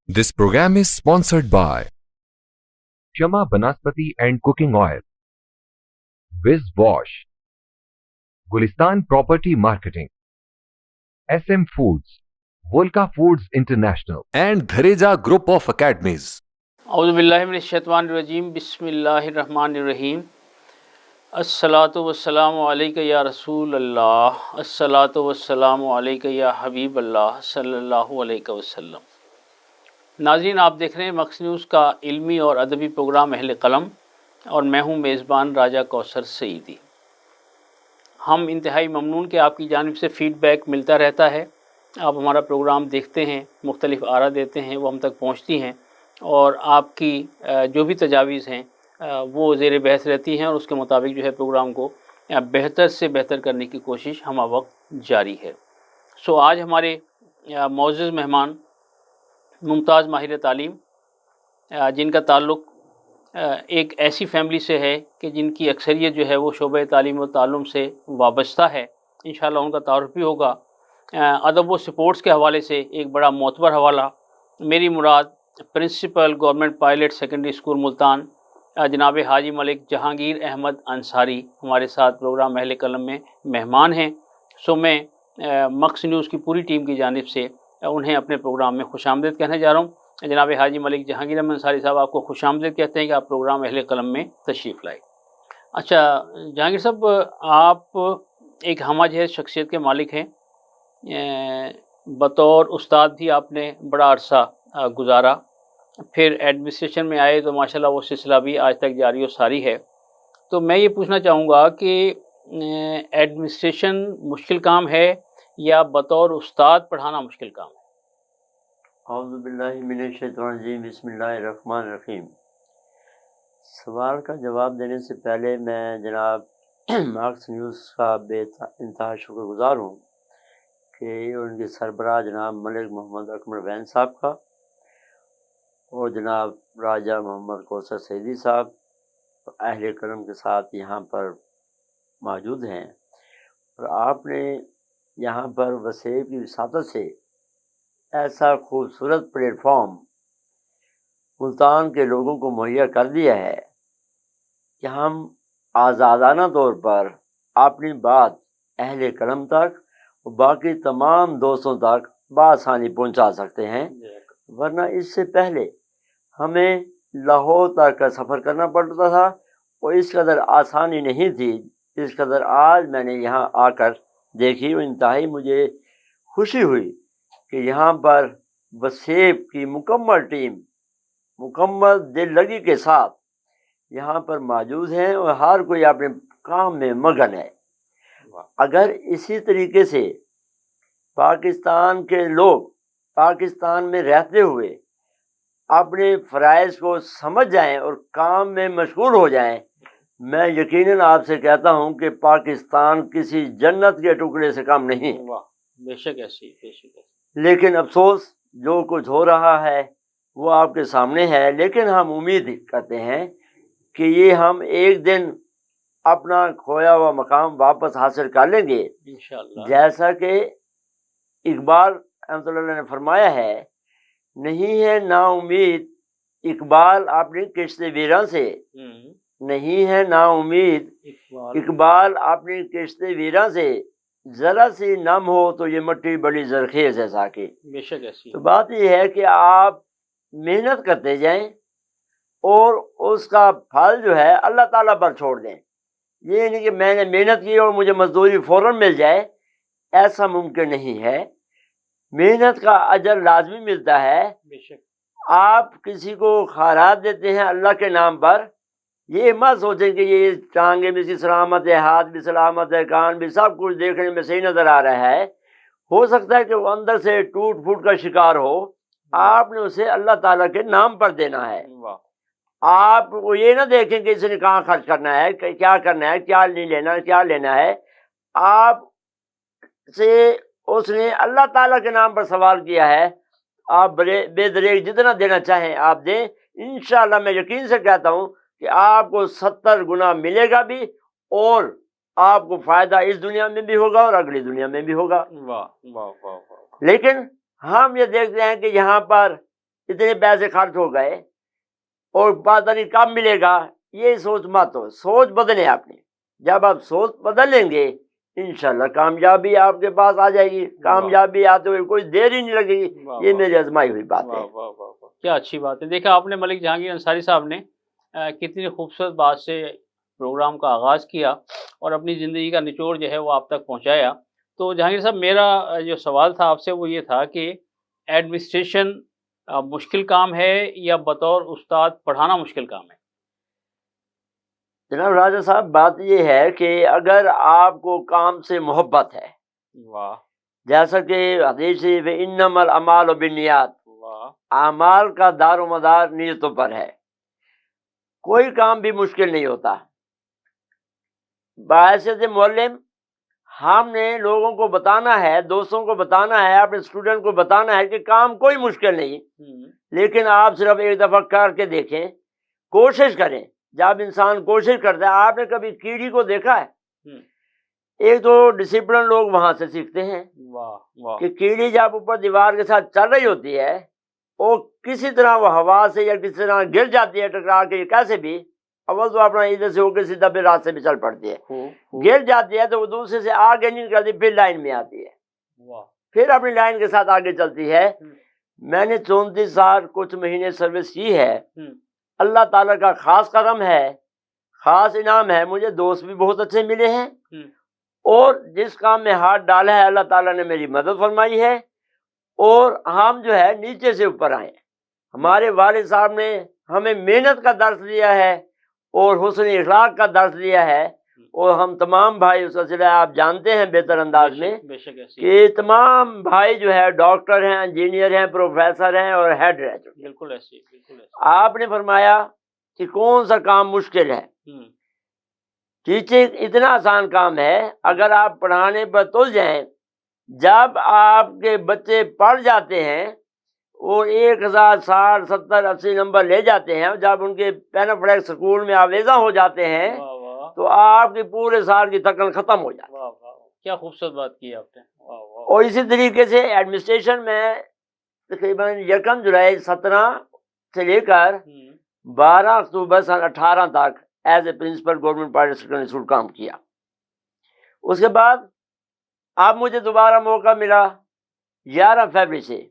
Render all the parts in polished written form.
This program is sponsored by Shama Banaspati and Cooking Oil, Wiz Wash, Gulistan Property Marketing, SM Foods, Volca Foods International, and Dhareja Group of Academies. اعوذ باللہ من الشیطان الرجیم، بسم اللہ الرحمن الرحیم۔ الصلاۃ والسلام علیک یا رسول اللہ، الصلاۃ والسلام علیک یا حبیب اللہ صلی اللہ علیہ وسلم۔ ناظرین، آپ دیکھ رہے ہیں مکس نیوز کا علمی اور ادبی پروگرام اہل قلم، اور میں ہوں میزبان راجہ کوثر سعیدی۔ ہم انتہائی ممنون کہ آپ کی جانب سے فیڈ بیک ملتا رہتا ہے، آپ ہمارا پروگرام دیکھتے ہیں، مختلف آراء دیتے ہیں، وہ ہم تک پہنچتی ہیں، اور آپ کی جو بھی تجاویز ہیں وہ زیر بحث رہتی ہیں، اور اس کے مطابق جو ہے پروگرام کو بہتر سے بہتر کرنے کی کوشش ہمہ وقت جاری ہے۔ آج ہمارے معزز مہمان ممتاز ماہر تعلیم، جن کا تعلق ایک ایسی فیملی سے ہے کہ جن کی اکثریت جو ہے وہ شعبہ تعلیم و تعلم سے وابستہ ہے۔ انشاءاللہ ان کا تعارف بھی ہوگا۔ ادب و سپورٹس کے حوالے سے ایک بڑا معتبر حوالہ، میری مراد principal government pilot secondary school Multan جناب حاجی ملک جہانگیر احمد انصاری ہمارے ساتھ پروگرام اہل قلم میں مہمان ہیں۔ میں مکس نیوز کی پوری ٹیم کی جانب سے انہیں اپنے پروگرام میں خوش آمدید کہنے جا رہا ہوں۔ جناب حاجی ملک جہانگیر احمد انصاری صاحب، آپ کو خوش آمدید کہتے ہیں کہ آپ پروگرام اہل قلم میں تشریف لائے۔ اچھا جہانگیر صاحب، آپ ایک ہمہ جہیز شخصیت کے مالک ہیں، بطور استاد بھی آپ نے بڑا عرصہ گزارا، پھر ایڈمنسٹریشن میں آئے تو ماشاءاللہ وہ سلسلہ بھی آج تک جاری و ساری ہے۔ تو میں یہ پوچھنا چاہوں گا کہ ایڈمنسٹریشن مشکل کام ہے یا بطور استاد پڑھانا مشکل کام ہے؟ اعوذ باللہ من الشیطان الرجیم، بسم اللہ الرحمن الرحیم۔ سوال کا جواب دینے سے پہلے میں جناب مکس نیوز کا بے انتہا شکر گزار ہوں کہ ان کے سربراہ جناب ملک محمد اکمل وین صاحب کا، اور جناب راجہ محمد کوثر سعیدی صاحب اہل کرم کے ساتھ یہاں پر موجود ہیں، اور آپ نے یہاں پر وسیع کی وساطت سے ایسا خوبصورت پلیٹ فارم ملتان کے لوگوں کو مہیا کر دیا ہے کہ ہم آزادانہ طور پر اپنی بات اہل کرم تک اور باقی تمام دوستوں تک بآسانی پہنچا سکتے ہیں، ورنہ اس سے پہلے ہمیں لاہور تک کا سفر کرنا پڑتا تھا، اور اس قدر آسانی نہیں تھی اس قدر آج میں نے یہاں آ کر دیکھی۔ اور انتہائی مجھے خوشی ہوئی کہ یہاں پر وسیب کی مکمل ٹیم مکمل دل لگی کے ساتھ یہاں پر موجود ہیں، اور ہر کوئی اپنے کام میں مگن ہے۔ اگر اسی طریقے سے پاکستان کے لوگ پاکستان میں رہتے ہوئے اپنے فرائض کو سمجھ جائیں اور کام میں مشغول ہو جائیں، میں یقیناً آپ سے کہتا ہوں کہ پاکستان کسی جنت کے ٹکڑے سے کم نہیں۔ بے شک ایسی، بے شک ایسی۔ لیکن افسوس جو کچھ ہو رہا ہے وہ آپ کے سامنے ہے، لیکن ہم امید کرتے ہیں کہ یہ ہم ایک دن اپنا کھویا ہوا مقام واپس حاصل کر لیں گے، انشاءاللہ۔ جیسا کہ اقبال رحمۃ اللہ علیہ نے فرمایا ہے، نہیں ہے نا امید اقبال اپنی کشت ویراں سے، نہیں ہے نا امید اقبال اپنی کشت ویراں سے، ذرا سی نم ہو تو یہ مٹی بڑی زرخیز ہے ساکی۔ بے شک ایسی۔ تو بات یہ ہے کہ آپ محنت کرتے جائیں اور اس کا پھل جو ہے اللہ تعالیٰ پر چھوڑ دیں۔ یہ نہیں کہ میں نے محنت کی اور مجھے مزدوری فوراً مل جائے، ایسا ممکن نہیں ہے۔ محنت کا اجر لازمی ملتا ہے۔ بے شک۔ آپ کسی کو خیرات دیتے ہیں اللہ کے نام پر، یہ مت سوچیں کہ یہ ٹانگیں بھی سی سلامت ہے، ہاتھ بھی سلامت ہے، کان بھی، سب کچھ دیکھنے میں صحیح نظر آ رہا ہے۔ ہو سکتا ہے کہ وہ اندر سے ٹوٹ پھوٹ کا شکار ہو، آپ نے اسے اللہ تعالیٰ کے نام پر دینا ہے۔ آپ وہ یہ نہ دیکھیں کہ اس نے کہاں خرچ کرنا ہے، کیا کرنا ہے، کیا نہیں لینا، کیا لینا ہے۔ آپ سے اس نے اللہ تعالیٰ کے نام پر سوال کیا ہے، آپ بے دریغ جتنا دینا چاہیں آپ دیں، انشاءاللہ میں یقین سے کہتا ہوں کہ آپ کو 70 گنا ملے گا بھی، اور آپ کو فائدہ اس دنیا میں بھی ہوگا اور اگلی دنیا میں بھی ہوگا۔ واہ واہ واہ واہ۔ لیکن ہم یہ دیکھتے ہیں کہ یہاں پر اتنے پیسے خرچ ہو گئے اور پتہ نہیں کب ملے گا، یہ سوچ مت ہو، سوچ بدلیں اپنی۔ جب آپ سوچ بدل لیں گے انشاءاللہ کامیابی آپ کے پاس آ جائے گی، کامیابی آتے ہوئے کوئی دیر ہی نہیں لگے گی، یہ میری آزمائی ہوئی بات ہے۔ کیا اچھی بات ہے۔ دیکھا آپ نے ملک جہانگیر انصاری صاحب نے کتنی خوبصورت بات سے پروگرام کا آغاز کیا اور اپنی زندگی کا نچوڑ جو ہے وہ آپ تک پہنچایا۔ تو جہانگیر صاحب میرا جو سوال تھا آپ سے وہ یہ تھا کہ ایڈمنسٹریشن مشکل کام ہے یا بطور استاد پڑھانا مشکل کام ہے؟ جناب راجہ صاحب، بات یہ ہے کہ اگر آپ کو کام سے محبت ہے، واہ جیسا کہ حدیث شریف ہے انما الاعمال بالنیات، واہ، اعمال کا دار و مدار نیتوں پر ہے، کوئی کام بھی مشکل نہیں ہوتا۔ بحیثیت معلم ہم نے لوگوں کو بتانا ہے، دوستوں کو بتانا ہے، اپنے اسٹوڈنٹ کو بتانا ہے کہ کام کوئی مشکل نہیں، لیکن آپ صرف ایک دفعہ کر کے دیکھیں، کوشش کریں۔ جب انسان کوشش کرتا ہے، آپ نے کبھی کیڑی کو دیکھا ہے؟ ایک تو ڈسپلن لوگ وہاں سے سیکھتے ہیں واہ واہ، کہ کیڑی جب اوپر دیوار کے ساتھ چل رہی ہوتی ہے، وہ کسی طرح وہ ہوا سے یا کسی طرح گر جاتی ہے ٹکرا کے، کیسے بھی اول تو اپنا ادھر سے ہو کے سیدھا پھر راستے پہ چل پڑتی ہے، گر جاتی ہے تو وہ دوسرے سے آگے نہیں نکلتی، پھر لائن میں آتی ہے، پھر اپنی لائن کے ساتھ آگے چلتی ہے۔ میں نے 34 سال کچھ مہینے سروس کی ہے، اللہ تعالیٰ کا خاص کرم ہے، خاص انعام ہے، مجھے دوست بھی بہت اچھے ملے ہیں، اور جس کام میں ہاتھ ڈالا ہے اللہ تعالیٰ نے میری مدد فرمائی ہے، اور ہم جو ہے نیچے سے اوپر آئے ہیں۔ ہمارے والد صاحب نے ہمیں محنت کا درس دیا ہے اور حسن اخلاق کا درس دیا ہے، اور ہم تمام بھائی اس کا سلسلہ آپ جانتے ہیں بہتر انداز میں کہ تمام بھائی جو ہے ڈاکٹر ہیں، انجینئر ہیں، پروفیسر ہیں اور ہیڈ رہ چکے۔ بالکل ایسی، بالکل ایسی۔ آپ نے فرمایا کہ کون سا کام مشکل ہے؟ ٹیچنگ اتنا آسان کام ہے، اگر آپ پڑھانے پر تل جائیں، جب آپ کے بچے پڑھ جاتے ہیں اور 1060 70 80 نمبر لے جاتے ہیں، جب ان کے پینافلیک اسکول میں آویزاں ہو جاتے ہیں تو آپ کے پورے سال کی تھکن ختم ہو جاتی ہے۔ کیا خوبصورت بات کی آپ نے۔ اور اسی طریقے سے ایڈمنسٹریشن میں تقریباً 1 جولائی 17 سے لے کر 12 اکتوبر سن 18 تک as a principal government private secondary school کام کیا۔ اس کے بعد اب مجھے دوبارہ موقع ملا 11 فروری سے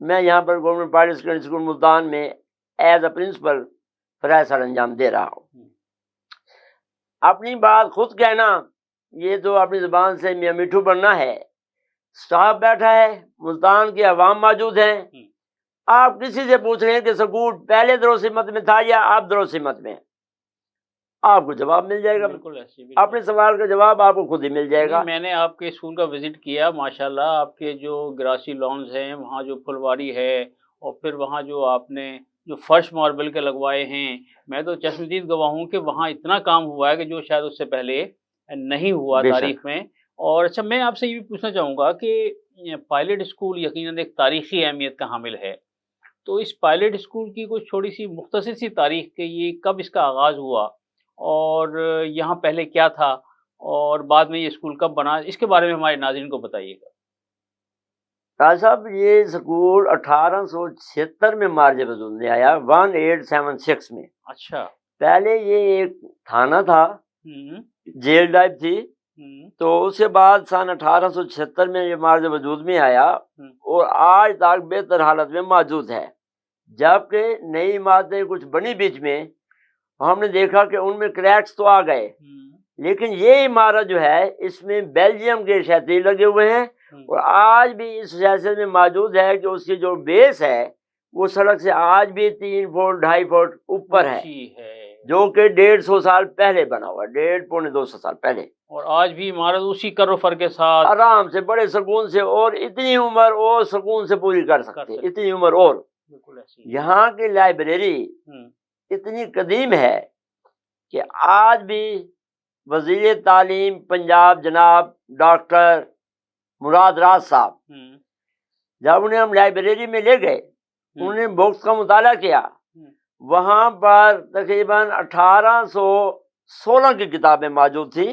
میں یہاں پر government private secondary school Multan میں ایز اے پرنسپل فرائض سر انجام دے رہا ہوں۔ اپنی بات خود کہنا یہ تو اپنی زبان سے میاں میٹھو بننا ہے۔ اسٹاف بیٹھا ہے، ملتان کے عوام موجود ہیں، آپ کسی سے پوچھ رہے ہیں کہ سکول پہلے دروسمت میں تھا یا آپ دروسمت میں، آپ کو جواب مل جائے گا۔ بالکل ایسی، اپنے سوال کا جواب آپ کو خود ہی مل جائے گا۔ میں نے آپ کے اسکول کا وزٹ کیا، ماشاءاللہ آپ کے جو گراسی لانز ہیں، وہاں جو پھلواری ہے، اور پھر وہاں جو آپ نے جو فرش ماربل کے لگوائے ہیں، میں تو چشمدید گواہ ہوں کہ وہاں اتنا کام ہوا ہے کہ جو شاید اس سے پہلے نہیں ہوا تاریخ میں۔ اور اچھا، میں آپ سے یہ بھی پوچھنا چاہوں گا کہ پائلٹ اسکول یقیناً ایک تاریخی اہمیت کا حامل ہے، تو اس پائلٹ اسکول کی کوئی چھوٹی سی مختصر سی تاریخ کہ یہ کب اس کا آغاز ہوا اور یہاں پہلے کیا تھا اور بعد میں یہ اسکول کب بنا، اس کے بارے میں ہمارے ناظرین کو بتائیے گا۔ راج صاحب، یہ اسکول 1876 میں مارج وجود میں آیا، 1876 میں۔ اچھا، پہلے یہ ایک تھانہ تھا، جیل ٹائپ تھی، تو اس کے بعد سن 1876 میں یہ مارج وجود میں آیا اور آج تک بہتر حالت میں موجود ہے۔ جبکہ نئی عمارتیں کچھ بنی بیچ میں، ہم نے دیکھا کہ ان میں کریکس تو آ گئے، لیکن یہ عمارت جو ہے اس میں بیلجیم کے شیطین لگے ہوئے ہیں، اور آج بھی اس حیثیت میں موجود ہے کہ اس کی جو بیس ہے وہ سڑک سے آج بھی 3 فٹ 2.5 فٹ اوپر ہے، جو کہ 150 سال پہلے بنا ہوا، 150 پونے 200 سال پہلے، اور آج بھی عمارت اسی کر و فر کے ساتھ آرام سے بڑے سکون سے، اور اتنی عمر اور سکون سے پوری کر سکتے، اتنی عمر۔ اور یہاں کی لائبریری اتنی قدیم ہے کہ آج بھی وزیر تعلیم پنجاب جناب ڈاکٹر مراد راز صاحب، جب انہیں ہم لائبریری میں لے گئے، انہوں نے بکس کا مطالعہ کیا، وہاں پر تقریباً 1816 کی کتابیں موجود تھیں،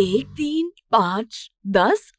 1, 3, 5, 10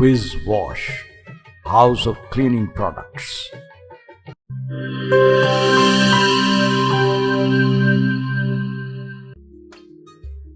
Wiz Wash, House of Cleaning Products.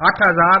8000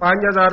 5000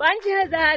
5000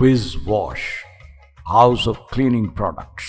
Wiz Wash, House of Cleaning Products.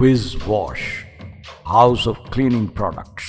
Wiz Wash, House of Cleaning Products.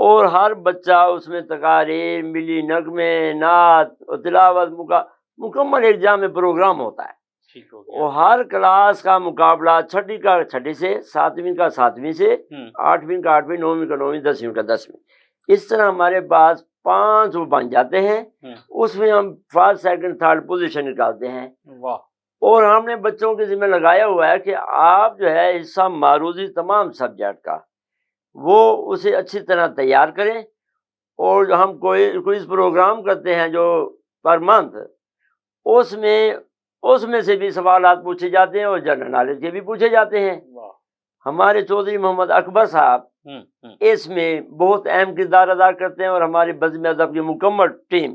اور ہر بچہ اس میں تقاریر، ملی نغمے، نعت اور تلاوت مکمل ایک جامع پروگرام ہوتا ہے. اور ہر کلاس کا مقابلہ چھٹی کا چھٹی سے، ساتویں کا ساتویں سے، آٹھویں کا آٹھویں، نویں کا نویں، دسویں کا دسویں. اس طرح ہمارے پاس 5 وہ بن جاتے ہیں. اس میں ہم فرسٹ سیکنڈ تھرڈ پوزیشن نکالتے ہیں. اور ہم نے بچوں کے ذمہ لگایا ہوا ہے کہ آپ جو ہے حصہ معروضی تمام سبجیکٹ کا وہ اسے اچھی طرح تیار کریں. اور جو ہم کوئز پروگرام کرتے ہیں جو پر منتھ، اس میں سے بھی سوالات پوچھے جاتے ہیں اور جنرل نالج کے بھی پوچھے جاتے ہیں. ہمارے چودھری محمد اکبر صاحب اس میں بہت اہم کردار ادا کرتے ہیں، اور ہماری بزم ادب کی مکمل ٹیم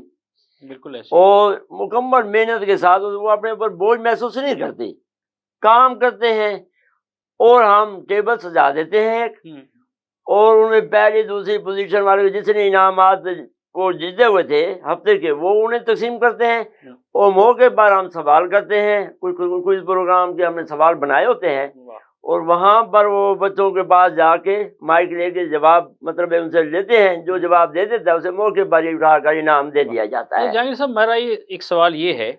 بالکل اور مکمل محنت کے ساتھ وہ اپنے اوپر بوجھ محسوس نہیں کرتی، کام کرتے ہیں. اور ہم ٹیبل سجا دیتے ہیں اور ان میں پہلی دوسری پوزیشن والے جتنے انعامات وہ جیتے ہوئے تھے ہفتے کے وہ انہیں تقسیم کرتے ہیں. اور موقع پر ہم سوال کرتے ہیں، کوئی پروگرام کے ہم نے سوال بنائے ہوتے ہیں، اور وہاں پر وہ بچوں کے پاس جا کے مائک لے کے جواب مطلب ان سے لیتے ہیں. جو جواب دے دیتا ہے اسے موقع پر ہی اٹھا کر انعام دے دیا جاتا ہے. جہانگیر صاحب میرا یہ ایک سوال یہ ہے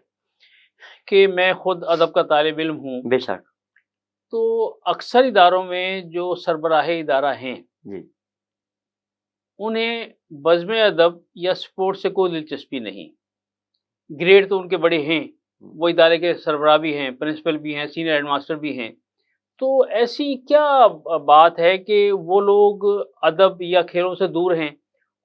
کہ میں خود ادب کا طالب علم ہوں. بے شک. تو اکثر اداروں میں جو سربراہ ادارہ ہیں جی انہیں بزم ادب یا سپورٹ سے کوئی دلچسپی نہیں. گریڈ تو ان کے بڑے ہیں، وہ ادارے کے سربراہ بھی ہیں، پرنسپل بھی ہیں، سینئر ہیڈ ماسٹر بھی ہیں. تو ایسی کیا بات ہے کہ وہ لوگ ادب یا کھیلوں سے دور ہیں،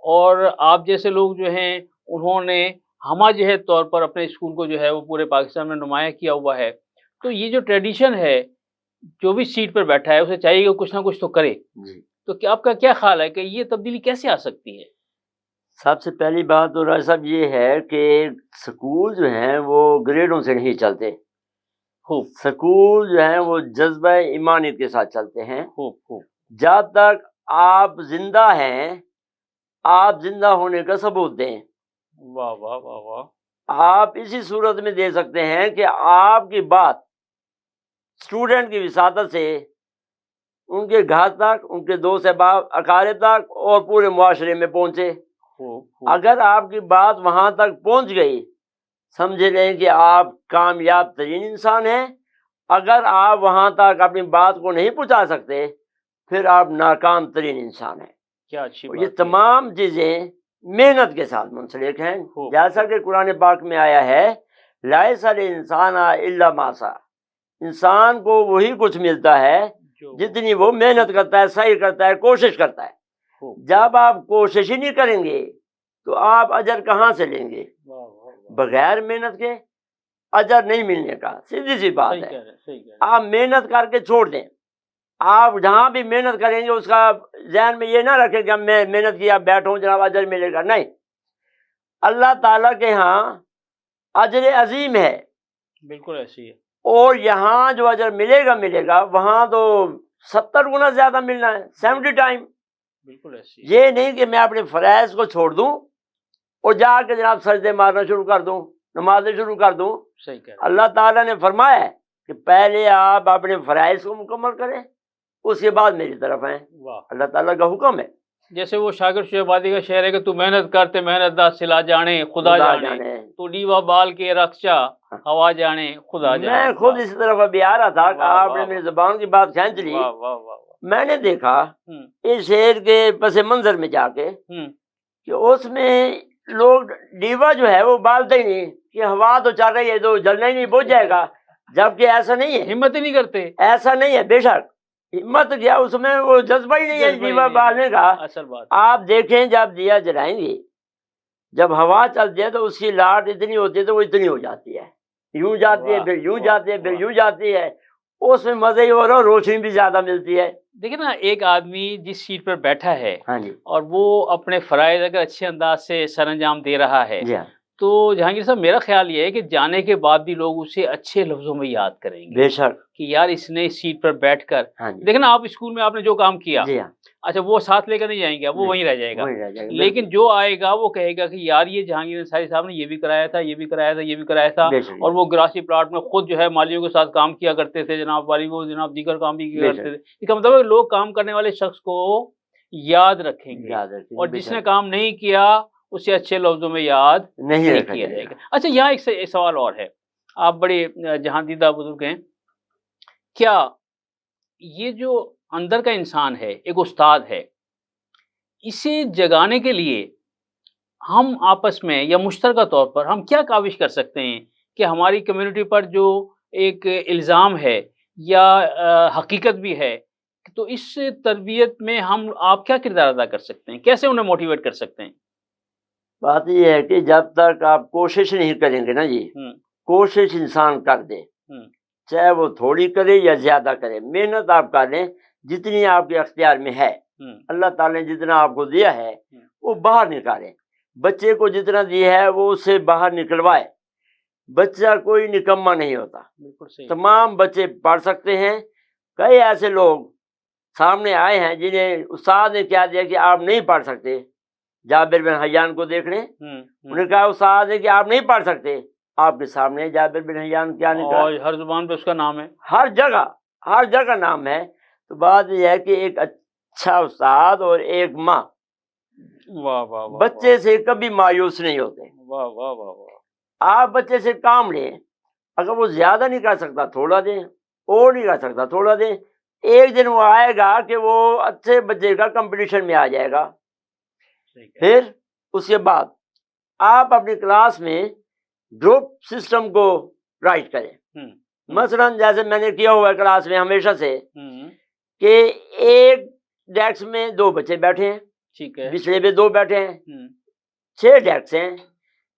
اور آپ جیسے لوگ جو ہیں انہوں نے ہمہ جہت طور پر اپنے اسکول کو جو ہے وہ پورے پاکستان میں نمایاں کیا ہوا ہے. تو یہ جو ٹریڈیشن ہے، جو بھی سیٹ پر بیٹھا ہے اسے چاہیے کہ کچھ نہ کچھ تو کرے. تو کیا آپ کا کیا خیال ہے کہ یہ تبدیلی کیسے آ سکتی ہے؟ سب سے پہلی بات تو راجہ صاحب یہ ہے کہ سکول جو ہیں وہ گریڈوں سے نہیں چلتے. سکول جو ہیں وہ جذبہ ایمانیت کے ساتھ چلتے ہیں. جب تک آپ زندہ ہیں آپ زندہ ہونے کا ثبوت دیں. واہ واہ واہ واہ. آپ اسی صورت میں دے سکتے ہیں کہ آپ کی بات اسٹوڈنٹ کی وساطت سے ان کے گھر تک، ان کے دوست احباب اقارب تک اور پورے معاشرے میں پہنچے. اگر آپ کی بات وہاں تک پہنچ گئی سمجھ لیں کہ آپ کامیاب ترین انسان ہیں. اگر آپ وہاں تک اپنی بات کو نہیں پہنچا سکتے پھر آپ ناکام ترین انسان ہیں. کیا اچھی بات. یہ تمام چیزیں محنت کے ساتھ منسلک ہیں. جیسا کہ قرآن پاک میں آیا ہے لائس الانسان الا ما سعی. انسان کو وہی کچھ ملتا ہے جتنی وہ محنت کرتا ہے، صحیح کرتا ہے، کوشش کرتا ہے. جب آپ کوشش ہی نہیں کریں گے تو آپ اجر کہاں سے لیں گے؟ بغیر محنت کے اجر نہیں ملنے کا، سیدھی سی بات ہے. آپ محنت کر کے چھوڑ دیں. آپ جہاں بھی محنت کریں گے اس کا ذہن میں یہ نہ رکھیں کہ میں محنت کیا بیٹھوں جناب اجر ملے گا. نہیں، اللہ تعالیٰ کے ہاں اجر عظیم ہے. بالکل ایسی ہے. اور یہاں جو اجر ملے گا وہاں تو 70 گنا زیادہ ملنا ہے، 70 ٹائم. بالکل ایسی. یہ نہیں کہ میں اپنے فرائض کو چھوڑ دوں اور جا کے جناب سجدے مارنا شروع کر دوں، نمازیں شروع کر دوں. صحیح کہہ رہے. اللہ تعالیٰ نے فرمایا ہے کہ پہلے آپ اپنے فرائض کو مکمل کریں اس کے بعد میری طرف آئیں. اللہ تعالیٰ کا حکم ہے. جیسے وہ شاگرد شعیب آبادی کا شعر ہے کہ تو محنت کرتے محنت دا سلا جانے خدا جانے، تو ڈیوا بال کے رکشا ہوا جانے خدا جانے. میں خود اسی طرف ابھی آ رہا تھا کہ آپ نے میری زبان کی بات کھینچ لی. میں نے دیکھا اس شعر کے پس منظر میں جا کے کہ اس میں لوگ ڈیوا جو ہے وہ بالتے ہی نہیں کہ ہوا تو چل رہی ہے تو جلنا ہی نہیں، بجھ جائے گا. جبکہ ایسا نہیں ہے، ہمت ہی نہیں کرتے. ایسا نہیں ہے. بے شک ہمت کیا اس میں وہ جذبہ ہی نہیں ہے دیوا بالنے کا. اصل بات آپ دیکھیں جب دیا جلائیں گے جب ہوا چلتی ہے تو اس کی لاٹ اتنی ہوتی ہے تو وہ اتنی ہو جاتی ہے، یوں جاتی ہے پھر یوں جاتی ہے پھر یوں جاتی ہے. اس میں مزے ہی ہو رہا، روشنی بھی زیادہ ملتی ہے. دیکھیں نا، ایک آدمی جس سیٹ پر بیٹھا ہے جی. اور وہ اپنے فرائض اگر اچھے انداز سے سر انجام دے رہا ہے جی. تو جہانگیر صاحب میرا خیال یہ ہے کہ جانے کے بعد بھی لوگ اسے اچھے لفظوں میں یاد کریں گے. بے شک کہ یار اس نے اس سیٹ پر بیٹھ کر دیکھنا، آپ اسکول میں آپ نے جو کام کیا اچھا وہ ساتھ لے کر نہیں جائیں گے، وہ وہیں رہ جائے گا. لیکن جو آئے گا وہ کہے گا کہ یار یہ جہانگیر انصاری صاحب نے یہ بھی کرایا تھا، یہ بھی کرایا تھا، یہ بھی کرایا تھا. اور وہ گراسی پلاٹ میں خود جو ہے مالیوں کے ساتھ کام کیا کرتے تھے جناب والی، وہ جناب دیگر کام بھی کیا کرتے تھے. اس کا مطلب ہے لوگ کام کرنے والے شخص کو یاد رکھیں گے، اور جس نے کام نہیں کیا اسے اچھے لفظوں میں یاد نہیں کیا جائے گا۔ اچھا، یہاں ایک سوال اور ہے، آپ بڑے جہاں دیدہ بزرگ ہیں، کیا یہ جو اندر کا انسان ہے، ایک استاد ہے، اسے جگانے کے لیے ہم آپس میں یا مشترکہ طور پر ہم کیا کاوش کر سکتے ہیں کہ ہماری کمیونٹی پر جو ایک الزام ہے یا حقیقت بھی ہے، تو اس تربیت میں آپ کیا کردار ادا کر سکتے ہیں، کیسے انہیں موٹیویٹ کر سکتے ہیں؟ بات یہ ہے کہ جب تک آپ کوشش نہیں کریں گے نا جی، کوشش انسان کر دے، چاہے وہ تھوڑی کرے یا زیادہ کرے، محنت آپ کر لیں جتنی آپ کے اختیار میں ہے، اللہ تعالیٰ نے جتنا آپ کو دیا ہے وہ باہر نکالیں، بچے کو جتنا دیا ہے وہ اسے باہر نکلوائے۔ بچہ کوئی نکما نہیں ہوتا، تمام بچے پڑھ سکتے ہیں۔ کئی ایسے لوگ سامنے آئے ہیں جنہیں استاد نے کیا دیا کہ آپ نہیں پڑھ سکتے، جابر بن حیان کو دیکھ لیں، انہوں نے کہا استاد نے کہ آپ نہیں پڑھ سکتے، آپ کے سامنے جابر بن حیان کیا نکلا، اور ہر زبان پہ اس کا نام ہے، ہر جگہ نام ہے۔ تو بات یہ ہے کہ ایک اچھا استاد اور ایک ماں بچے سے کبھی مایوس نہیں ہوتے۔ آپ بچے سے کام لیں، اگر وہ زیادہ نہیں کر سکتا تھوڑا دیں، اور نہیں کر سکتا تھوڑا دیں، ایک دن وہ آئے گا کہ وہ اچھے بچے کا کمپٹیشن میں آ جائے گا۔ پھر اس کے بعد آپ اپنی کلاس میں گروپ سسٹم کو رائٹ کریں، مثلا جیسے میں نے کیا ہوا ہے کلاس میں ہمیشہ سے کہ ایک ڈیسک میں 2 بچے بیٹھے ہیں، ٹھیک ہے، بچڑے پہ 2 بیٹھے ہیں، 6 ڈیسک ہیں،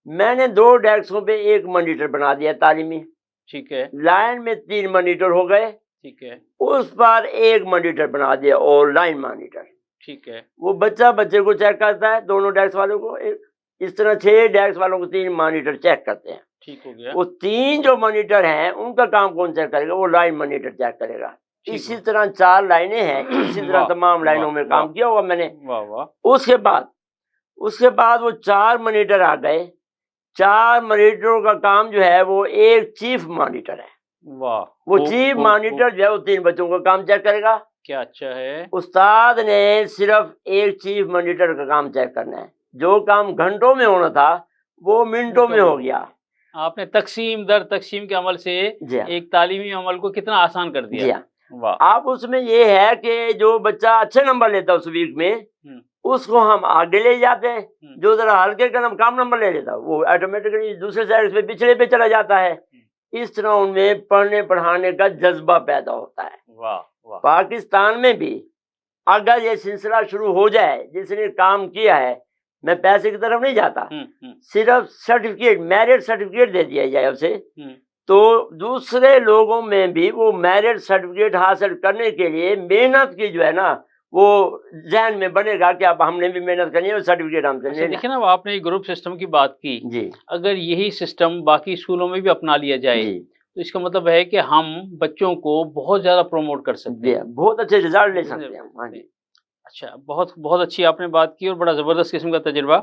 میں نے 2 ڈیسکوں پہ 1 مانیٹر بنا دیا تعلیمی، ٹھیک ہے، لائن میں 3 مانیٹر ہو گئے، ٹھیک ہے، اس پر 1 مانیٹر بنا دیا اور لائن مانیٹر، ٹھیک ہے، وہ بچے کو چیک کرتا ہے، دونوں ڈیسک والوں کو، اس طرح 6 ڈیسک والوں کو 3 مانیٹر چیک کرتے ہیں، ٹھیک ہو گیا۔ وہ 3 جو مانیٹر ہیں ان کا کام کون چیک کرے گا؟ وہ لائن مانیٹر چیک کرے گا۔ اسی طرح 4 لائنیں ہیں، اسی طرح تمام لائنوں میں کام کیا ہوا میں نے۔ اس کے بعد وہ 4 مانیٹر آ گئے، 4 مانیٹروں کا کام جو ہے وہ ایک چیف مانیٹر ہے، وہ چیف مانیٹر جو ہے وہ 3 بچوں کا کام چیک کرے گا۔ کیا اچھا ہے، استاد نے صرف ایک چیف مانیٹر کا کام چیک کرنا ہے، جو کام گھنٹوں میں ہونا تھا وہ منٹوں میں ہو گیا۔ آپ نے تقسیم در تقسیم کے عمل سے ایک تعلیمی عمل کو کتنا آسان کر دیا۔ اب اس میں یہ ہے کہ جو بچہ اچھے نمبر لیتا ہے اس ویک میں، اس کو ہم آگے لے جاتے ہیں، جو ذرا ہلکے کم نمبر لے لیتا وہ آٹومیٹکلی دوسرے سائڈ پہ پچھڑے پہ چلا جاتا ہے۔ اس طرح ان میں پڑھنے پڑھانے کا جذبہ پیدا ہوتا ہے۔ پاکستان میں بھی اگر یہ سلسلہ شروع ہو جائے، جس نے کام کیا ہے، میں پیسے کی طرف نہیں جاتا، صرف سرٹیفکیٹ، میرٹ سرٹیفکیٹ دے دیا جائے اسے، تو دوسرے لوگوں میں بھی وہ میرٹ سرٹیفکیٹ حاصل کرنے کے لیے محنت کی جو ہے نا وہ ذہن میں بنے گا کہ اب ہم نے بھی محنت کرنی ہے، سرٹیفکیٹ ہم سے لینا۔ دیکھیں نا، آپ نے گروپ سسٹم کی بات کی، اگر یہی سسٹم باقی اسکولوں میں بھی اپنا لیا جائے تو اس کا مطلب ہے کہ ہم بچوں کو بہت زیادہ پروموٹ کر سکتے ہیں، بہت اچھے رزلٹ لے سکتے ہیں۔ اچھا، بہت اچھی آپ نے بات کی اور بڑا زبردست قسم کا تجربہ۔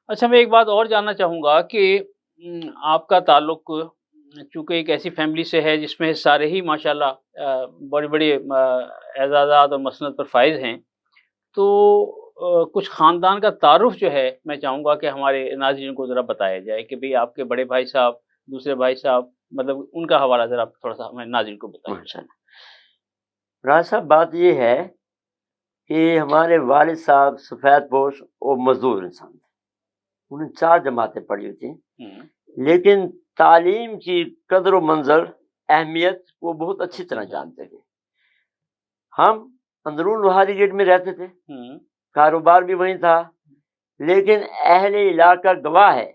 اچھا، میں ایک بات اور جاننا چاہوں گا کہ آپ کا تعلق چونکہ ایک ایسی فیملی سے ہے جس میں سارے ہی ماشاءاللہ بڑے بڑے اعزازات اور مسند پر فائز ہیں، تو کچھ خاندان کا تعارف جو ہے میں چاہوں گا کہ ہمارے ناظرین کو ذرا بتایا جائے کہ بھئی آپ کے بڑے بھائی صاحب، دوسرے بھائی صاحب، مطلب ان کا حوالہ ذرا تھوڑا سا ہمیں ناظرین کو بتائیں۔ راج صاحب، بات یہ ہے کہ ہمارے والد صاحب سفید پوش اور مزدور انسان تھے، انہیں 4 جماعتیں پڑھی ہوئی تھیں، لیکن تعلیم کی قدر و منزل، اہمیت وہ بہت اچھی طرح جانتے تھے۔ ہم اندرون لوہاری گیٹ میں رہتے تھے، کاروبار بھی وہیں تھا، لیکن اہل علاقہ گواہ ہے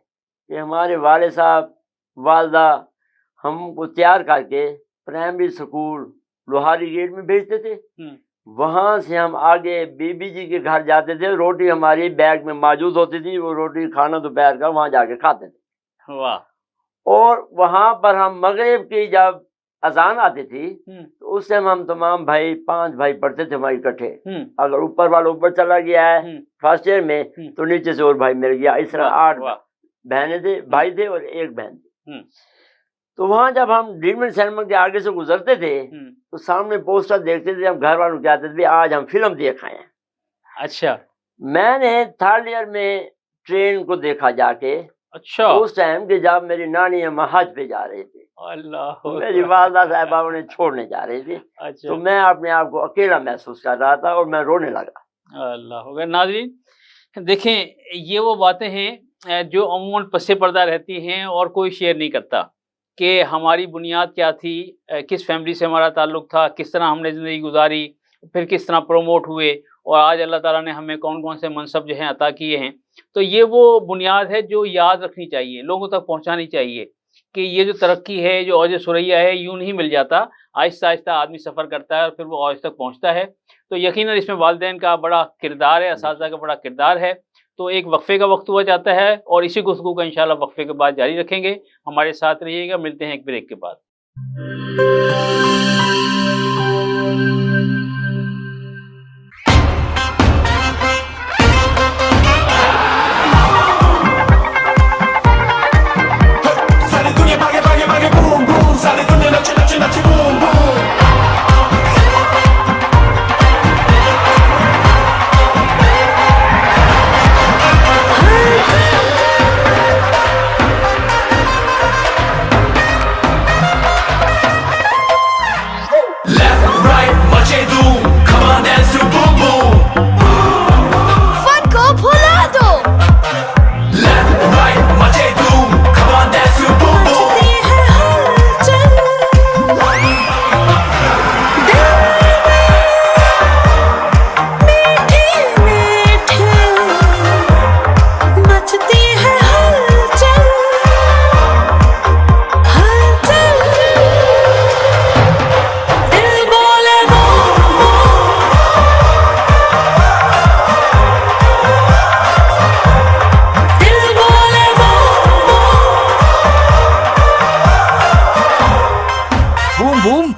کہ ہمارے والد صاحب والدہ ہم کو تیار کر کے پرائمری سکول لوہاری گیٹ میں بھیجتے تھے، وہاں سے ہم آگے بی بی جی کے گھر جاتے تھے، روٹی ہماری بیگ میں موجود ہوتی تھی، وہ روٹی کھانا دوپہر کا وہاں جا کے کھاتے تھے۔ واہ! اور وہاں پر ہم مغرب کی جب اذان آتی تھی تو اس سے ہم تمام بھائی 5 بھائی پڑھتے تھے وہاں اکٹھے، اگر اوپر والا اوپر چلا گیا ہے فرسٹ ایئر میں تو نیچے سے اور بھائی مل گیا، اس طرح 8 بہنیں تھے، بھائی تھے اور 1 بہن تھی۔ تو وہاں جب ہم ڈریمنٹ سینما کے آگے سے گزرتے تھے تو سامنے پوسٹر دیکھتے تھے، ہم گھر والوں کہتے تھے آج ہم فلم دیکھ آئے ہیں، اچھا میں نے تھرڈ ایئر میں ٹرین کو دیکھا جا کے. اچھا اس ٹائم کہ جب میری نانی اماں حج پہ جا رہے تھے, اللہ میری والدہ صاحبہ انہیں چھوڑنے جا رہے تھے, تو میں اپنے آپ کو اکیلا محسوس کر رہا تھا اور میں رونے لگا. اللہ ہوگا. ناظرین دیکھیں یہ وہ باتیں ہیں جو عموماً پس پردہ رہتی ہیں اور کوئی شیئر نہیں کرتا کہ ہماری بنیاد کیا تھی, کس فیملی سے ہمارا تعلق تھا, کس طرح ہم نے زندگی گزاری, پھر کس طرح پروموٹ ہوئے, اور آج اللہ تعالیٰ نے ہمیں کون کون سے منصب جو ہیں عطا کیے ہیں. تو یہ وہ بنیاد ہے جو یاد رکھنی چاہیے, لوگوں تک پہنچانی چاہیے کہ یہ جو ترقی ہے, جو اوج ثریا ہے, یوں نہیں مل جاتا. آہستہ آہستہ آدمی سفر کرتا ہے اور پھر وہ اوج تک پہنچتا ہے. تو یقیناً اس میں والدین کا بڑا کردار ہے, اساتذہ کا بڑا کردار ہے. تو ایک وقفے کا وقت ہوا جاتا ہے اور اسی گفتگو کا انشاءاللہ وقفے کے بعد جاری رکھیں گے. ہمارے ساتھ رہیے گا, ملتے ہیں ایک بریک کے بعد.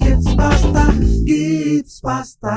Gibbs pasta, Gibbs pasta।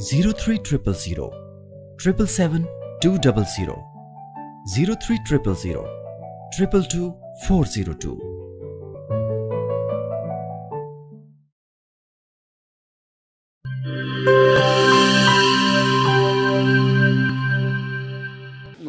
0300 777 200 0300 222 402।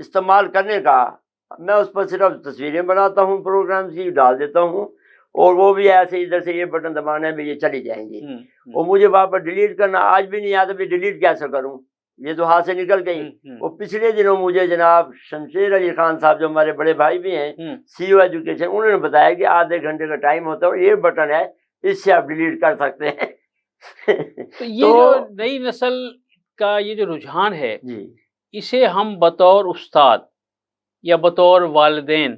استعمال کرنے کا، میں اس پر صرف تصویریں بناتا ہوں، پروگرام کی ڈال دیتا ہوں، اور وہ بھی ایسے ادھر سے یہ بٹن دبانا ہے یہ چلی جائیں گی، اور مجھے وہاں پر ڈیلیٹ کرنا آج بھی نہیں آتا، بھی ڈیلیٹ کیسے کروں، یہ تو ہاتھ سے نکل گئی۔ اور پچھلے دنوں مجھے جناب شمشیر علی خان صاحب جو ہمارے بڑے بھائی بھی ہیں، سی او ایجوکیشن، انہوں نے بتایا کہ آدھے گھنٹے کا ٹائم ہوتا ہے اور یہ بٹن ہے، اس سے آپ ڈیلیٹ کر سکتے ہیں۔ تو یہ جو نئی نسل کا یہ جو رجحان ہے، اسے ہم بطور استاد یا بطور والدین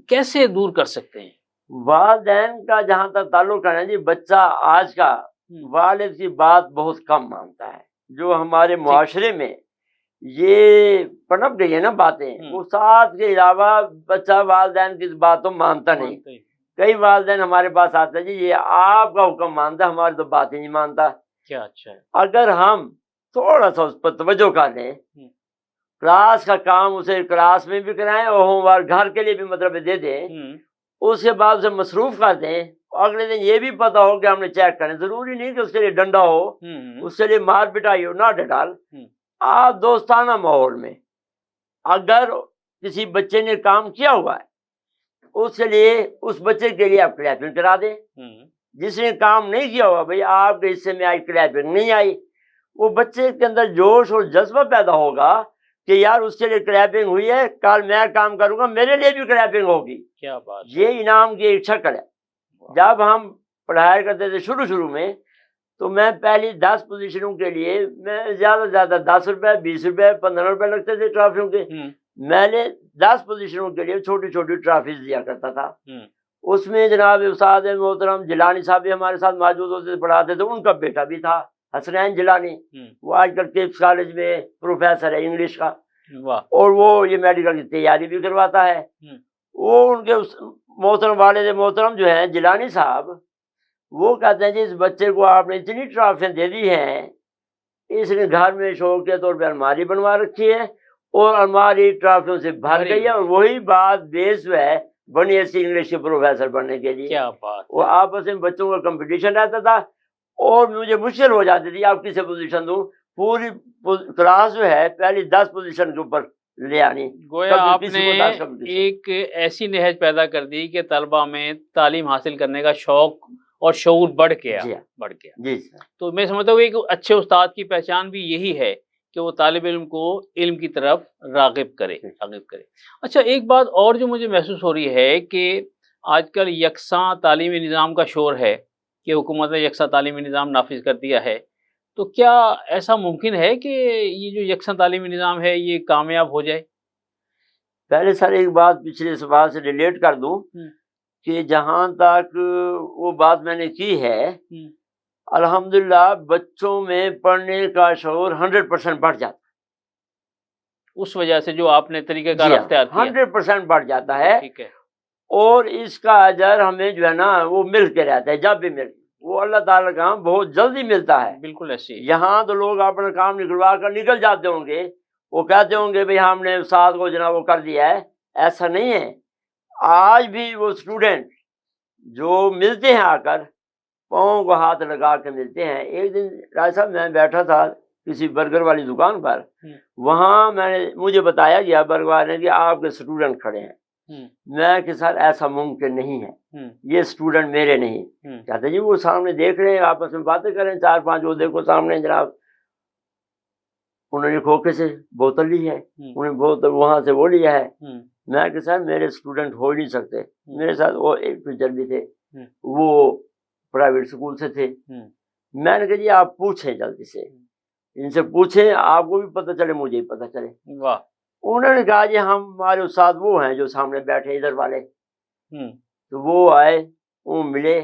کیسے دور کر سکتے ہیں؟ والدین کا جہاں تک تعلق ہے نا جی، بچہ آج کا والد کی بات بہت کم مانتا ہے۔ جو ہمارے معاشرے میں یہ پنپ گئی ہے نا باتیں، استاد کے علاوہ بچہ والدین کی بات تو مانتا نہیں۔ کئی والدین ہمارے پاس آتے ہیں جی یہ آپ کا حکم مانتا ہے، ہماری تو بات ہی نہیں مانتا۔ کیا اچھا ہے، اگر ہم تھوڑا سا اس پر توجہ کر لیں، کلاس کا کام اسے کلاس میں بھی کرائیں اور ہوم ورک گھر کے لیے بھی مطلب دے دیں، اس کے بعد اسے مصروف کر دیں، اگلے دن یہ بھی پتا ہو کہ ہم نے چیک کریں، ضروری نہیں کہ اس کے لیے ڈنڈا ہو، اس کے لیے مار پٹائی ہو، نہ ڈٹال، آپ دوستانہ ماحول میں اگر کسی بچے نے کام کیا ہوا ہے اس کے لیے اس بچے کے لیے آپ کلیپنگ کرا دیں، جس نے کام نہیں کیا ہوا بھائی آپ کے حصے میں آئی کلیپنگ نہیں آئی، وہ بچے کے اندر جوش اور جذبہ پیدا ہوگا کہ یار اس کے لیے کلیپنگ ہوئی ہے، کل میں کام کروں گا میرے لیے بھی کلیپنگ ہوگی۔ کیا بات، یہ انعام کی ایک شکل ہے۔ جب ہم پڑھایا کرتے تھے شروع میں تو میں پہلی 10 پوزیشنوں کے لیے میں زیادہ سے زیادہ 10 روپے 20 روپے 15 روپے لگتے تھے ٹرافیوں کے، میں نے 10 پوزیشنوں کے لیے چھوٹی چھوٹی ٹرافیز دیا کرتا تھا۔ اس میں جناب استاد محترم جیلانی صاحب بھی ہمارے ساتھ موجود ہوتے تھے، پڑھاتے تھے، ان کا بیٹا بھی تھا حسنین جیلانی، وہ آج کل کیپس کالج میں پروفیسر ہے انگلش کا، اور وہ یہ میڈیکل کی تیاری بھی کرواتا ہے۔ وہ ان کے محترم والد محترم جو ہیں جیلانی صاحب، وہ کہتے ہیں جی اس بچے کو آپ نے اتنی ٹرافیاں دے دی ہیں، اس نے گھر میں شوق کے طور پہ الماری بنوا رکھی ہے اور الماری ٹرافیوں سے بھر گئی ہے، اور وہی بات بیس ہے بنی ایسی انگلش کے پروفیسر بننے کے لیے۔ کیا بات، وہ آپس میں بچوں کا کمپٹیشن رہتا تھا اور مجھے مشکل ہو جاتی تھی آپ کسے پوزیشن دوں، پوری کلاس جو ہے پہلی 10 پوزیشن کے اوپر لے آنی۔ گویا آپ نے ایک ایسی نہج پیدا کر دی کہ طلبہ میں تعلیم حاصل کرنے کا شوق اور شعور بڑھ گیا۔ جی تو میں سمجھتا ہوں کہ اچھے استاد کی پہچان بھی یہی ہے کہ وہ طالب علم کو علم کی طرف راغب کرے۔ اچھا، ایک بات اور جو مجھے محسوس ہو رہی ہے کہ آج کل یکساں تعلیمی نظام کا شور ہے کہ حکومت نے یکساں تعلیمی نظام نافذ کر دیا ہے، تو کیا ایسا ممکن ہے کہ یہ جو یکساں تعلیمی نظام ہے یہ کامیاب ہو جائے؟ پہلے سر ایک بات پچھلے سوال سے ریلیٹ کر دوں کہ جہاں تک وہ بات میں نے کی ہے، الحمدللہ بچوں میں پڑھنے کا شعور 100% بڑھ جاتا ہے، اس وجہ سے جو آپ نے طریقہ کار اختیار کیا 100% بڑھ جاتا ہے، اور اس کا اجر ہمیں جو ہے نا وہ مل کے رہتا ہے، جب بھی مل وہ اللہ تعالیٰ کا بہت جلدی ملتا ہے۔ بالکل ایسے یہاں تو لوگ اپنا کام نکلوا کر نکل جاتے ہوں گے، وہ کہتے ہوں گے بھئی ہم نے استاد کو جناب وہ کر دیا ہے، ایسا نہیں ہے۔ آج بھی وہ اسٹوڈنٹ جو ملتے ہیں آ کر پاؤں کو ہاتھ لگا کے ملتے ہیں۔ ایک دن راج صاحب میں بیٹھا تھا کسی برگر والی دکان پر، وہاں مجھے بتایا گیا برگر والے نے کہ آپ کے اسٹوڈنٹ کھڑے ہیں۔ میں کہ سر ایسا ممکن نہیں ہے، یہ اسٹوڈنٹ میرے نہیں۔ کہتے جی وہ سامنے دیکھ رہے ہیں، آپس میں باتیں کریں، 4-5 وہ دیکھو سامنے جناب، انہوں نے کھوکھے سے بوتل لی ہے، انہوں نے بوتل وہاں سے وہ لیا ہے۔ میں کہ سر میرے اسٹوڈنٹ ہو ہی نہیں سکتے، میرے ساتھ وہ ایک ٹیچر بھی تھے، وہ پرائیویٹ اسکول سے تھے۔ میں نے کہا جی آپ پوچھیں جلدی سے، ان سے پوچھیں، آپ کو بھی پتہ چلے مجھے بھی پتہ چلے۔ واہ۔ انہوں نے کہا جی ہمارے استاد وہ ہیں جو سامنے بیٹھے ادھر والے، تو وہ آئے، وہ ملے،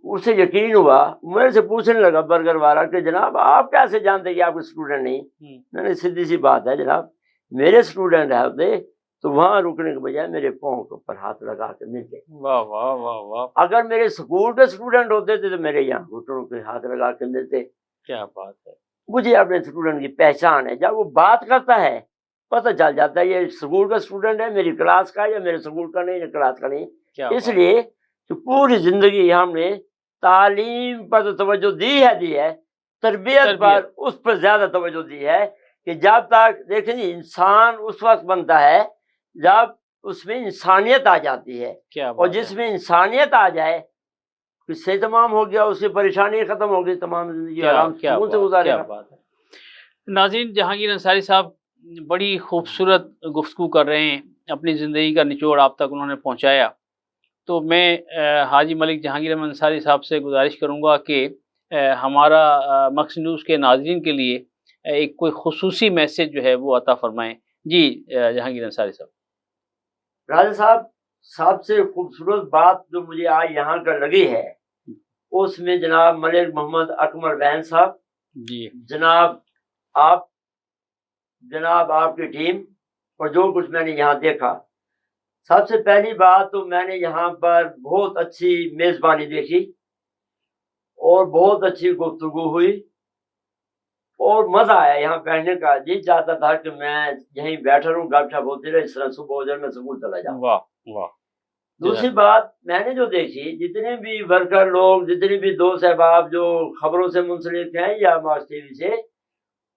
اسے یقین ہوا، میرے سے پوچھنے لگا برگر والا کہ جناب آپ کیسے جانتے کہ آپ کے اسٹوڈنٹ نہیں؟ میں نے سیدھی سی بات ہے جناب، میرے اسٹوڈنٹ ہے ہوتے تو وہاں رکنے کے بجائے میرے پاؤں کے اوپر ہاتھ لگا کے ملتے۔ واہ واہ واہ واہ۔ اگر میرے اسکول کے اسٹوڈنٹ ہوتے تھے تو میرے یہاں گھٹنوں پہ ہاتھ لگا کے ملتے۔ کیا بات ہے۔ مجھے اپنے اسٹوڈنٹ کی پہچان ہے، جب وہ بات کرتا ہے پتہ چل جاتا ہے یہ اسکول کا اسٹوڈنٹ ہے، میری کلاس کا، یا میرے اسکول کا نہیں، یا کلاس کا نہیں۔ اس لیے کہ پوری زندگی ہم نے تعلیم پر تو توجہ دی ہے، تربیت پر اس پر زیادہ توجہ دی ہے کہ جب تک دیکھیں جی انسان اس وقت بنتا ہے جب اس میں انسانیت آ جاتی ہے، اور جس میں انسانیت آ جائے اس سے تمام ہو گیا، اس کی پریشانی ختم ہو گئی، تمام زندگی آرام سکون سے گزارے گا۔ ناظرین، جہانگیر انصاری صاحب بڑی خوبصورت گفتگو کر رہے ہیں، اپنی زندگی کا نچوڑ آپ تک انہوں نے پہنچایا۔ تو میں حاجی ملک جہانگیر احمد انصاری صاحب سے گزارش کروں گا کہ ہمارا مکس نیوز کے ناظرین کے لیے ایک کوئی خصوصی میسج جو ہے وہ عطا فرمائیں۔ جی جہانگیر انصاری صاحب۔ راجہ صاحب، سب سے خوبصورت بات جو مجھے آج یہاں کا لگی ہے اس میں جناب ملک محمد اکمل وین صاحب، جی جناب آپ کی ٹیم، اور جو کچھ میں نے یہاں دیکھا، سب سے پہلی بات تو میں نے یہاں پر بہت اچھی میزبانی دیکھی اور بہت اچھی گفتگو ہوئی اور مزہ آیا یہاں بیٹھنے کا۔ جی چاہتا تھا کہ میں یہیں بیٹھا رہوں، گپ شپ ہوتی رہے، اس طرح صبح ہو جائے میں سکول چلا جاؤں۔ واہ واہ۔ دوسری بات میں نے جو دیکھی، جتنے بھی ورکر لوگ، جتنے بھی دوست احباب جو خبروں سے منسلک ہیں یا ماس ٹی وی سے،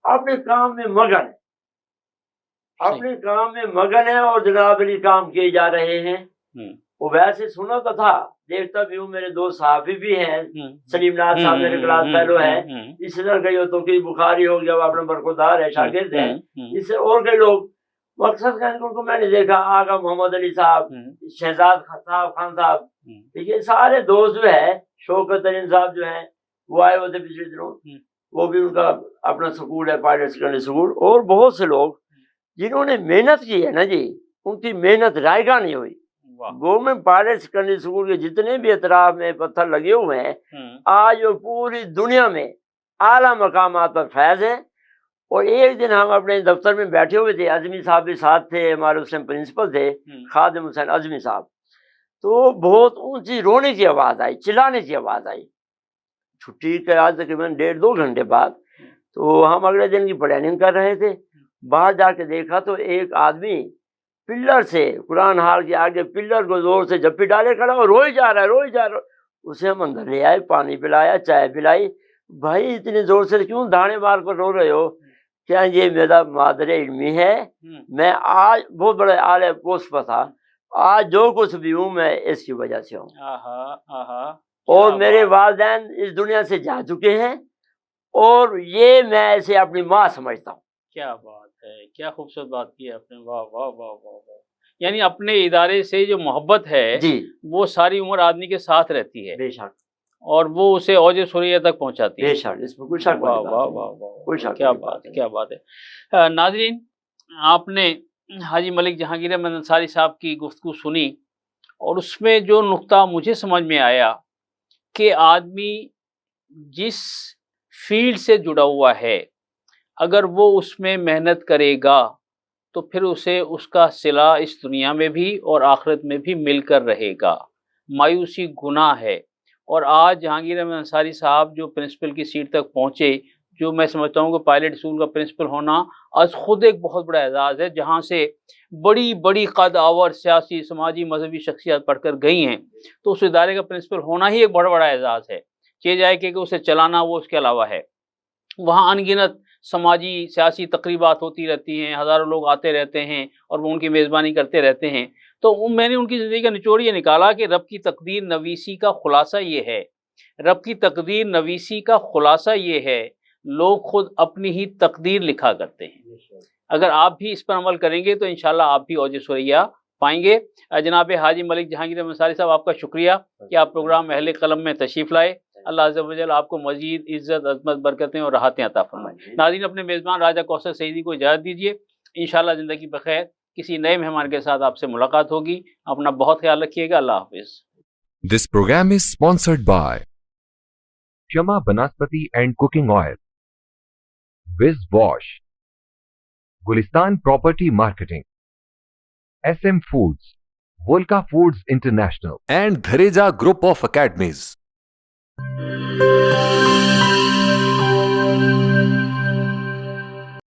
اپنے کام میں مگن ہیں، اپنے کام میں مگن ہیں اور جناب علی کام کیے جا رہے ہیں۔ وہ ویسے سنا تو تھا، دیکھتا بھی ہوں، میرے دو صحافی بھی ہیں، سلیم ناز صاحب میرے کلاس فیلو ہیں، اس طرح کئی تو کہ بخاری ہو گیا، وہ اپنا برخودار ہے، شاگرد ہیں، اس سے اور کئی لوگ۔ مقصد کہنے کو میں نے دیکھا آقا محمد علی صاحب، شہزاد صاحب، خان صاحب، ٹھیک ہے، سارے دوست جو ہے، شوکت ترین صاحب جو ہیں وہ آئے ہوتے پچھلے دنوں، وہ بھی ان کا اپنا سکول ہے پائلٹ سیکنڈری سکول، اور بہت سے لوگ جنہوں نے محنت کی ہے نا جی، ان کی محنت رائگاں نہیں ہوئی۔ گورنمنٹ پائلٹ سیکنڈری سکول کے جتنے بھی اطراف میں پتھر لگے ہوئے ہیں، آج وہ پوری دنیا میں اعلیٰ مقامات پر فیض ہیں۔ اور ایک دن ہم اپنے دفتر میں بیٹھے ہوئے تھے، عظمی صاحب بھی ساتھ تھے، ہمارے اس ٹائم پرنسپل تھے خادم حسین عظمی صاحب، تو بہت اونچی رونے کی آواز آئی، چلانے کی آواز آئی۔ چھٹی کے آج تقریباً 1.5-2 گھنٹے بعد تو ہم اگلے دن کی پلاننگ کر رہے تھے، باہر جا کے دیکھا تو ایک آدمی پلر سے، قرآن ہال کے آگے پلر کو زور سے جپی ڈالے کھڑا اور روئی جا رہا ہے۔ اسے ہم اندر لے آئے، پانی پلایا، چائے پلائی۔ بھائی اتنی زور سے کیوں دھاڑے مار کر رو رہے ہو؟ کیا یہ میرا مادر علمی ہے، میں آج بہت بڑے اعلیٰ پوسٹ پر تھا، آج جو کچھ بھی ہوں میں اس کی وجہ سے ہوں، اور میرے والدین اس دنیا سے جا چکے ہیں، اور یہ میں اسے اپنی ماں سمجھتا ہوں۔ کیا بات ہے، کیا خوبصورت بات کی آپ نے، واہ واہ واہ واہ واہ۔ یعنی اپنے ادارے سے جو محبت ہے جی وہ ساری عمر آدمی کے ساتھ رہتی ہے، بے شک، اور وہ اسے اوج سریا تک پہنچاتی ہے۔ بے شک، اس میں کوئی شک واہ واہ واہ واہ، کیا بات ہے، کیا بات ہے۔ ناظرین، آپ نے حاجی ملک جہانگیر احمد انصاری صاحب کی گفتگو سنی، اور اس میں جو نقطہ مجھے سمجھ میں آیا کہ آدمی جس فیلڈ سے جڑا ہوا ہے اگر وہ اس میں محنت کرے گا تو پھر اسے اس کا صلہ اس دنیا میں بھی اور آخرت میں بھی مل کر رہے گا۔ مایوسی گناہ ہے، اور آج جہانگیر احمد انصاری صاحب جو پرنسپل کی سیٹ تک پہنچے، جو میں سمجھتا ہوں کہ پائلٹ اسکول کا پرنسپل ہونا از خود ایک بہت بڑا اعزاز ہے، جہاں سے بڑی بڑی قد آور سیاسی، سماجی، مذہبی شخصیات پڑھ کر گئی ہیں، تو اس ادارے کا پرنسپل ہونا ہی ایک بڑا بڑا اعزاز ہے۔ کہ جائے کہ اسے چلانا وہ اس کے علاوہ ہے۔ وہاں ان گنت سماجی سیاسی تقریبات ہوتی رہتی ہیں، ہزاروں لوگ آتے رہتے ہیں اور وہ ان کی میزبانی کرتے رہتے ہیں۔ تو میں نے ان کی زندگی کا نچوڑ یہ نکالا کہ رب کی تقدیر نویسی کا خلاصہ یہ ہے، رب کی تقدیر نویسی کا خلاصہ یہ ہے، لوگ خود اپنی ہی تقدیر لکھا کرتے ہیں۔ اگر آپ بھی اس پر عمل کریں گے تو انشاءاللہ آپ بھی اوج سریا پائیں گے۔ جناب حاجی ملک جہانگیر احمد انصاری صاحب، آپ کا شکریہ کہ آپ پروگرام اہل قلم میں تشریف لائے۔ اللہ عز و جل آپ کو مزید عزت، عظمت، برکتیں اور راحتیں عطا فرمائے۔ ناظرین، اپنے میزبان راجہ کوثر سعیدی کو اجازت دیجیے، انشاءاللہ زندگی بخیر کسی نئے مہمان کے ساتھ آپ سے ملاقات ہوگی۔ اپنا بہت خیال رکھیے گا، اللہ حافظ۔ This program is sponsored by Shama Banaspati and Cooking Oil, Wiz Wash, Gulistan Property Marketing, SM Foods, Volca Foods International, and Dhareja Group of Academies.